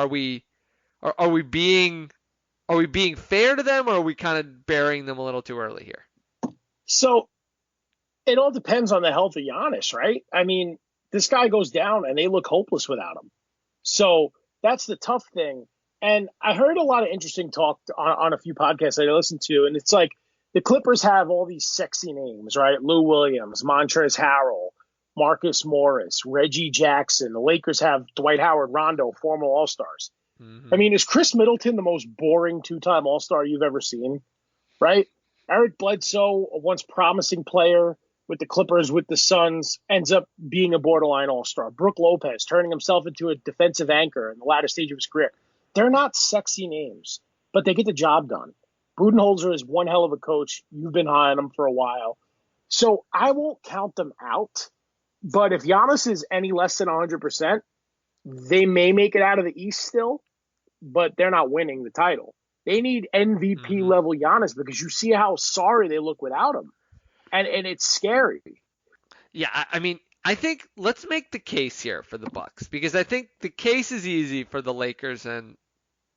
Are we are we being fair to them, or are we kind of burying them a little too early here? So it all depends on the health of Giannis, right? I mean, this guy goes down and they look hopeless without him. So that's the tough thing. And I heard a lot of interesting talk on a few podcasts I listened to, and it's like the Clippers have all these sexy names, right? Lou Williams, Montrezl Harrell, Marcus Morris, Reggie Jackson. The Lakers have Dwight Howard, Rondo, former All Stars. I Mm-hmm. mean, is Chris Middleton the most boring two-time All Star you've ever seen? Right? Eric Bledsoe, a once promising player with the Clippers, with the Suns, ends up being a borderline all-star. Brook Lopez turning himself into a defensive anchor in the latter stage of his career. They're not sexy names, but they get the job done. Budenholzer is one hell of a coach. You've been high on him for a while. So I won't count them out. But if Giannis is any less than 100%, they may make it out of the East still, but they're not winning the title. They need MVP Mm-hmm. level Giannis because you see how sorry they look without him. And it's scary. Yeah, I mean, I think let's make the case here for the Bucks, because I think the case is easy for the Lakers and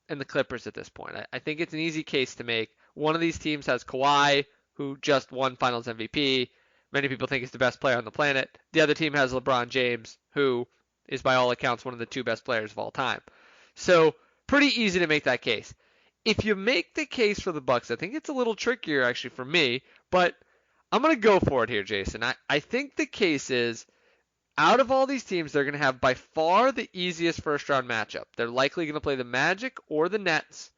the Clippers at this point. I think it's an easy case to make. One of these teams has Kawhi, who just won Finals MVP. Many people think he's the best player on the planet. The other team has LeBron James, who is by all accounts one of the two best players of all time. So pretty easy to make that case. If you make the case for the Bucks, I think it's a little trickier actually for me, but I'm gonna go for it here, Jason. I think the case is out of all these teams, they're going to have by far the easiest first round matchup. They're likely going to play the Magic or the Nets.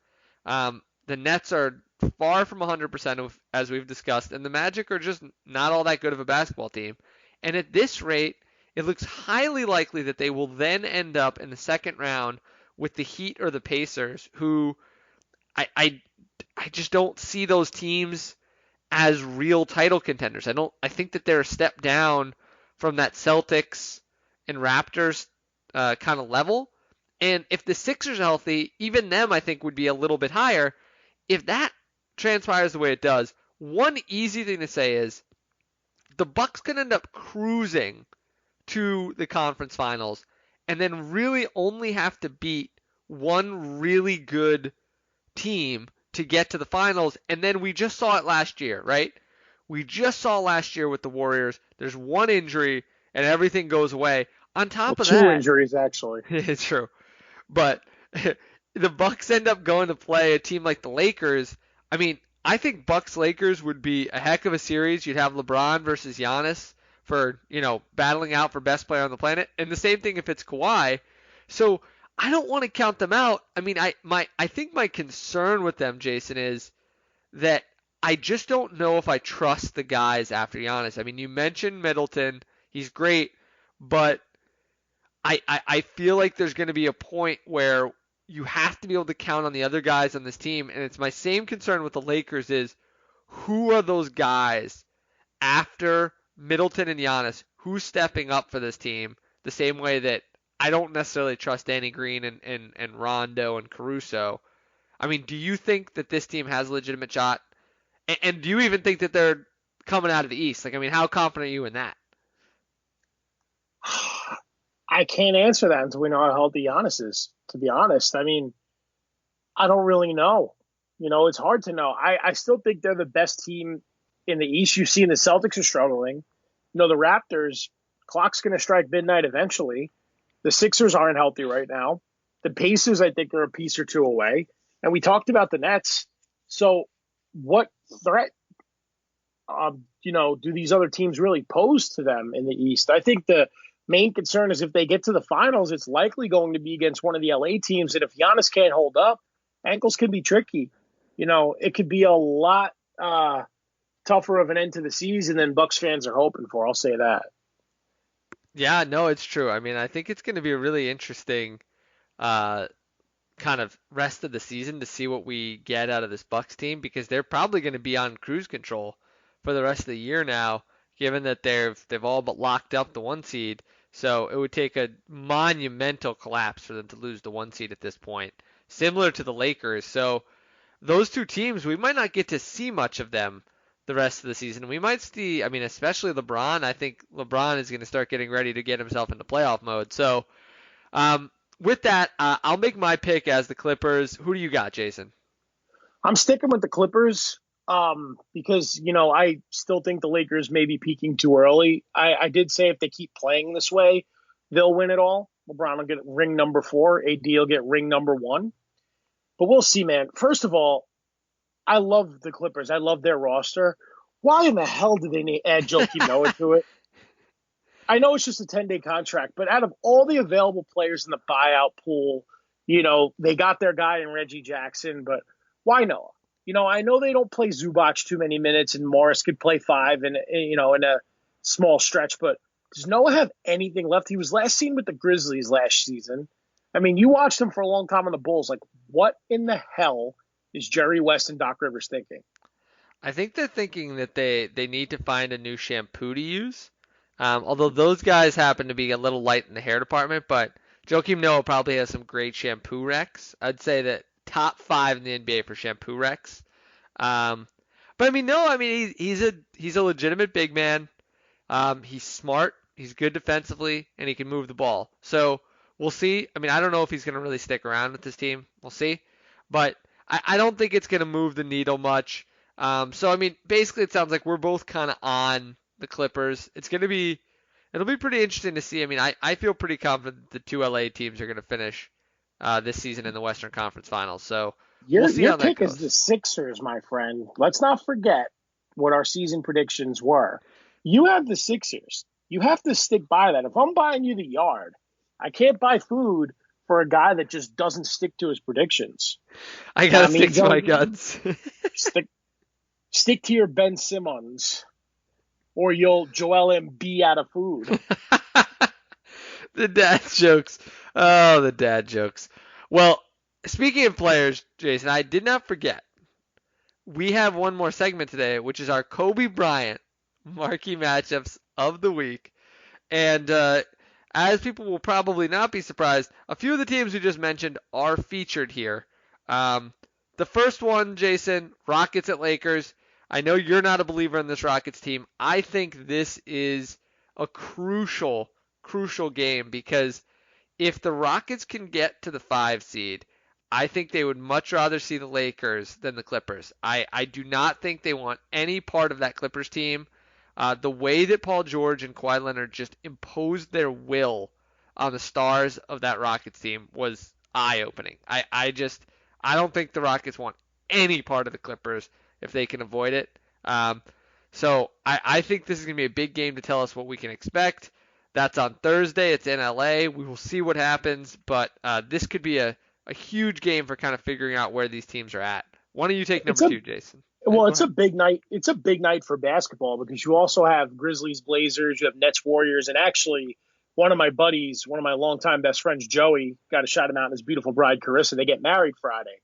The Nets are far from 100% as we've discussed, and the Magic are just not all that good of a basketball team. And at this rate, it looks highly likely that they will then end up in the second round with the Heat or the Pacers, who I I, I just don't see those teams as real title contenders. I think that they're a step down from that Celtics and Raptors kind of level. And if the Sixers are healthy, even them I think would be a little bit higher. If that transpires the way it does, one easy thing to say is the Bucks could end up cruising to the conference finals and then really only have to beat one really good team to get to the finals. And then we just saw it last year, right? We just saw last year with the Warriors. There's one injury and everything goes away. On Well, top of two that, injuries, actually. it's true. But the Bucks end up going to play a team like the Lakers. I mean, I think Bucks Lakers would be a heck of a series. You'd have LeBron versus Giannis for, battling out for best player on the planet. And the same thing if it's Kawhi. So I don't want to count them out. I mean, I think my concern with them, Jason, is that I just don't know if I trust the guys after Giannis. I mean, you mentioned Middleton. He's great, but I feel like there's going to be a point where you have to be able to count on the other guys on this team. And it's my same concern with the Lakers is who are those guys after Middleton and Giannis? Who's stepping up for this team the same way that I don't necessarily trust Danny Green and Rondo and Caruso. I mean, do you think that this team has a legitimate shot? And do you even think that they're coming out of the East? Like, I mean, how confident are you in that? I can't answer that until we know how healthy Giannis is, to be honest. I mean, I don't really know. It's hard to know. I still think they're the best team in the East. You've seen the Celtics are struggling. The Raptors, clock's going to strike midnight eventually. The Sixers aren't healthy right now. The Pacers, I think, are a piece or two away. And we talked about the Nets. So what threat, do these other teams really pose to them in the East? I think the main concern is if they get to the finals, it's likely going to be against one of the LA teams. And if Giannis can't hold up, ankles can be tricky. It could be a lot tougher of an end to the season than Bucks fans are hoping for. I'll say that. Yeah, no, it's true. I mean, I think it's going to be a really interesting uh, kind of rest of the season to see what we get out of this Bucks team because they're probably going to be on cruise control for the rest of the year now, given that they've all but locked up the one seed. So it would take a monumental collapse for them to lose the one seed at this point, similar to the Lakers. So those two teams, we might not get to see much of them the rest of the season. We might see, I mean, especially LeBron. I think LeBron is going to start getting ready to get himself into playoff mode. So with that, I'll make my pick as the Clippers. Who do you got, Jason? I'm sticking with the Clippers because, I still think the Lakers may be peaking too early. I did say if they keep playing this way, they'll win it all. LeBron will get ring number 4. AD will get ring number 1. But we'll see, man. First of all, I love the Clippers. I love their roster. Why in the hell did they add Joakim Noah to it? I know it's just a 10-day contract, but out of all the available players in the buyout pool, they got their guy in Reggie Jackson, but why Noah? I know they don't play Zubac too many minutes, and Morris could play 5 in a small stretch, but does Noah have anything left? He was last seen with the Grizzlies last season. I mean, you watched him for a long time on the Bulls. Like, what in the hell is Jerry West and Doc Rivers thinking? I think they're thinking that they need to find a new shampoo to use. Although those guys happen to be a little light in the hair department, but Joakim Noah probably has some great shampoo recs. I'd say that top 5 in the NBA for shampoo recs. Um, but I mean, no, I mean he's a legitimate big man. He's smart. He's good defensively, and he can move the ball. So we'll see. I mean, I don't know if he's going to really stick around with this team. We'll see. But I don't think it's going to move the needle much. So I mean, basically, it sounds like we're both kind of on the Clippers. It'll be pretty interesting to see. I mean, I feel pretty confident that the two LA teams are going to finish this season in the Western Conference Finals. So we'll Your see your how that pick is the goes. Sixers, my friend. Let's not forget what our season predictions were. You have the Sixers. You have to stick by that. If I'm buying you the yard, I can't buy food for a guy that just doesn't stick to his predictions. I I gotta mean, stick to my don't guns. stick stick to your Ben Simmons, or you'll Joel Embiid out of food. The dad jokes. Oh, the dad jokes. Well, speaking of players, Jason, I did not forget. We have one more segment today, which is our Kobe Bryant marquee matchups of the week. And as people will probably not be surprised, a few of the teams we just mentioned are featured here. Um, the first one, Jason, Rockets at Lakers. I know you're not a believer in this Rockets team. I think this is a crucial game because if the Rockets can get to the 5 seed, I think they would much rather see the Lakers than the Clippers. I do not think they want any part of that Clippers team. The way that Paul George and Kawhi Leonard just imposed their will on the stars of that Rockets team was eye-opening. I don't think the Rockets want any part of the Clippers if they can avoid it. So I think this is going to be a big game to tell us what we can expect. That's on Thursday. It's in LA. We will see what happens, but this could be a huge game for kind of figuring out where these teams are at. Why don't you take It's number a two, Jason? Well, Go it's a ahead. big night. It's a big night for basketball because you also have Grizzlies, Blazers, you have Nets, Warriors, and actually one of my buddies, one of my longtime best friends, Joey, got to shout him out, and his beautiful bride Carissa. They get married Friday.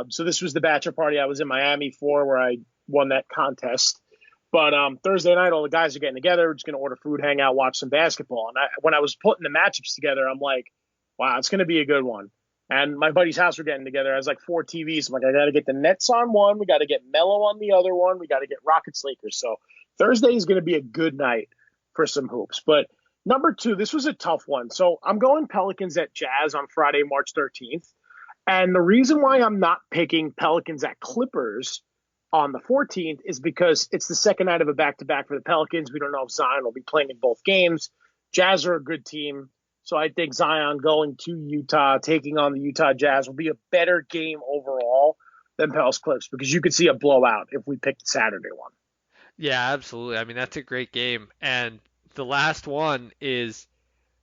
So this was the bachelor party I was in Miami for, where I won that contest. But Thursday night, all the guys are getting together. We're just going to order food, hang out, watch some basketball. And when I was putting the matchups together, I'm like, wow, it's going to be a good one. And my buddy's house were getting together. I was like 4 TVs. I'm like, I got to get the Nets on one. We got to get Melo on the other one. We got to get Rockets Lakers. So Thursday is going to be a good night for some hoops. But number 2, this was a tough one. So I'm going Pelicans at Jazz on Friday, March 13th. And the reason why I'm not picking Pelicans at Clippers on the 14th is because it's the second night of a back-to-back for the Pelicans. We don't know if Zion will be playing in both games. Jazz are a good team. So I think Zion going to Utah, taking on the Utah Jazz, will be a better game overall than Pels Clips because you could see a blowout if we picked the Saturday one. Yeah, absolutely. I mean, that's a great game. And the last one is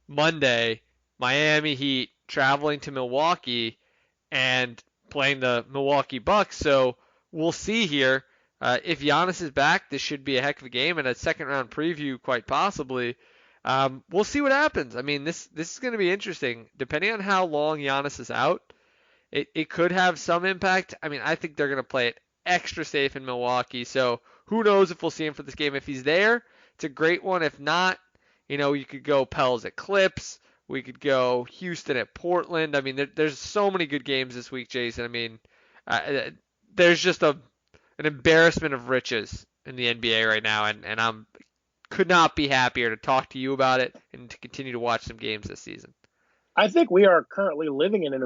Monday, Miami Heat traveling to Milwaukee and playing the Milwaukee Bucks. So we'll see here. If Giannis is back, this should be a heck of a game and a second round preview, quite possibly. We'll see what happens. I mean, this is going to be interesting. Depending on how long Giannis is out, it could have some impact. I mean, I think they're going to play it extra safe in Milwaukee. So who knows if we'll see him for this game. If he's there, it's a great one. If not, you could go Pels at Clips. We could go Houston at Portland. I mean, there's so many good games this week, Jason. I mean, there's just an embarrassment of riches in the NBA right now, and I'm could not be happier to talk to you about it and to continue to watch some games this season. I think we are currently living in an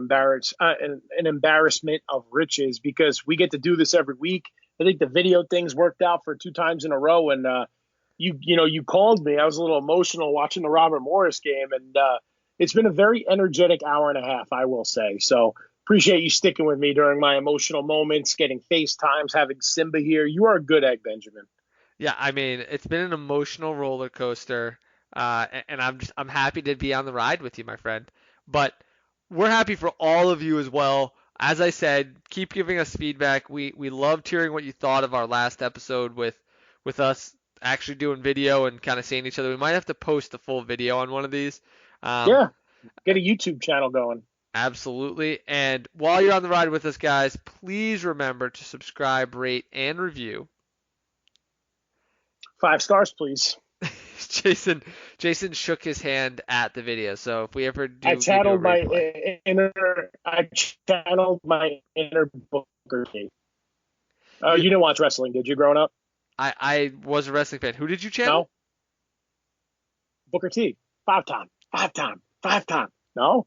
embarrassment of riches because we get to do this every week. I think the video things worked out for 2 times in a row, and you called me. I was a little emotional watching the Robert Morris game, and it's been a very energetic hour and a half, I will say. So appreciate you sticking with me during my emotional moments, getting FaceTimes, having Simba here. You are a good egg, Benjamin. Yeah, I mean, it's been an emotional roller coaster, and I'm happy to be on the ride with you, my friend. But we're happy for all of you as well. As I said, keep giving us feedback. We loved hearing what you thought of our last episode with us actually doing video and kind of seeing each other. We might have to post the full video on one of these. Um, Yeah, get a YouTube channel going. Absolutely. And while you're on the ride with us, guys, please remember to subscribe, rate, and review. 5 stars, please. Jason Jason shook his hand at the video. So if we ever I do give you a channeled my replay, inner. I channeled my inner Booker T. Oh, you, you didn't watch wrestling, did you, growing up? I was a wrestling fan. Who did you channel? No, Booker T. 5 time, 5 time, 5 time. No,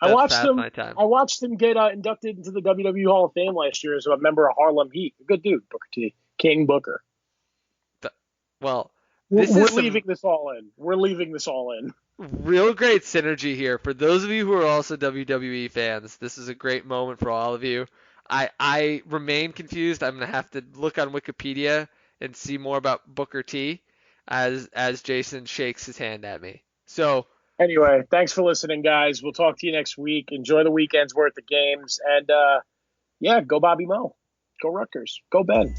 I That's watched past him. my time. I watched him get inducted into the WWE Hall of Fame last year as a member of Harlem Heat. A good dude, Booker T. King Booker. Well, this We're is leaving some this all in. We're leaving this all in. real great synergy here. For those of you who are also WWE fans, this is a great moment for all of you. I remain confused. I'm gonna have to look on Wikipedia and see more about Booker T as Jason shakes his hand at me. So Anyway, thanks for listening, guys. We'll talk to you next week. Enjoy the weekend's worth of games. And, yeah, go Bobby Moe. Go Rutgers. Go Ben.